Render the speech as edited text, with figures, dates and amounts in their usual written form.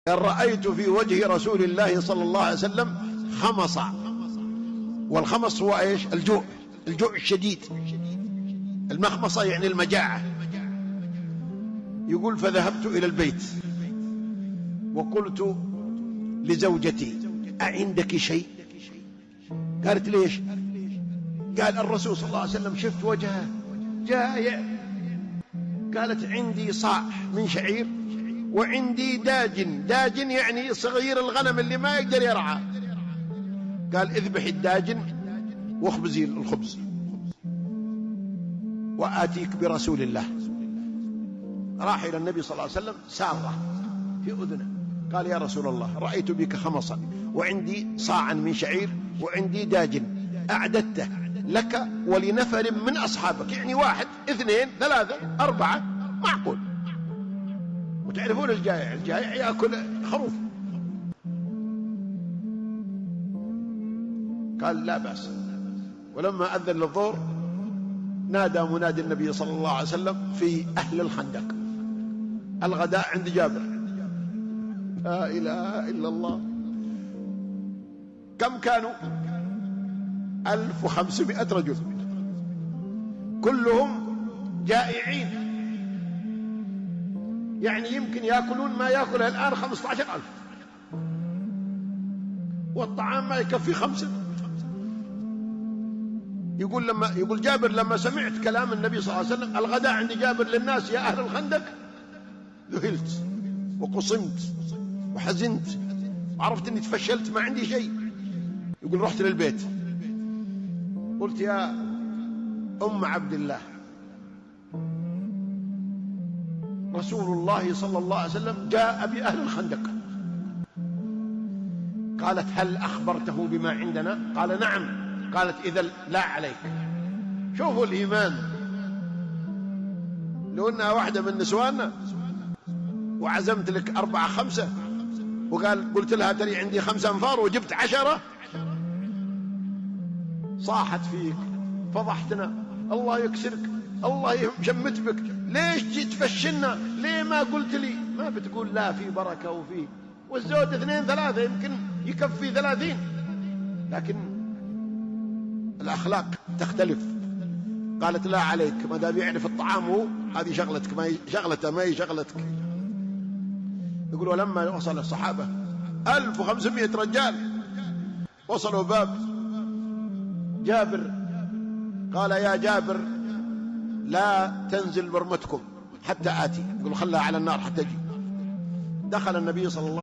قال: رأيت في وجه رسول الله صلى الله عليه وسلم خمصا. والخمص هو ايش؟ الجوع الشديد. المخمصة يعني المجاعة. يقول: فذهبت إلى البيت وقلت لزوجتي: أعندك شيء؟ قالت: ليش؟ قال: الرسول صلى الله عليه وسلم شفت وجهه جائع. قالت: عندي صاع من شعير وعندي داجن يعني صغير الغنم اللي ما يقدر يرعى. قال: اذبح الداجن واخبزي الخبز وآتيك برسول الله. راح إلى النبي صلى الله عليه وسلم سارة في أذنه، قال: يا رسول الله، رأيت بك خمصا وعندي صاعا من شعير وعندي داجن أعددته لك ولنفر من أصحابك، يعني 1 2 3 4 معقول. وتعرفون الجائع يأكل خروف. قال: لا بأس. ولما أذن للظهر نادى منادي النبي صلى الله عليه وسلم في أهل الخندق: الغداء عند جابر. لا إله إلا الله. كم كانوا؟ 1500 رجل، كلهم جائعين، يعني يمكن يأكلون ما يأكله الآن 15,000، والطعام ما يكفي 5. يقول جابر: لما سمعت كلام النبي صلى الله عليه وسلم الغداء عند جابر للناس يا أهل الخندق، ذهلت وقصمت وحزنت وعرفت أني تفشلت، ما عندي شيء. يقول: رحت للبيت قلت: يا أم عبد الله، رسول الله صلى الله عليه وسلم جاء بأهل الخندق. قالت: هل أخبرته بما عندنا؟ قال: نعم. قالت: إذا لا عليك. شوفوا الإيمان. لو أنها واحدة من نسواننا وعزمت لك 4 5 قلت لها: تري عندي 5 أنفار وجبت 10، صاحت فيك، فضحتنا، الله يكسرك، الله يشمت بك، ليش جيت تفشلنا؟ ليه ما قلت لي؟ ما بتقول لا، في بركة وفي، والزوج 2 3 يمكن يكفي 30، لكن الأخلاق تختلف. قالت: لا عليك، ما دام يعرف الطعام هو، هذه شغلتك، ما هي شغلته، ما هي شغلتك. يقول: ولما وصل الصحابة 1500 رجال وصلوا باب جابر، قال: يا جابر، لا تنزل برمتكم حتى آتي. يقول: خلها على النار حتى أجي. دخل النبي صلى الله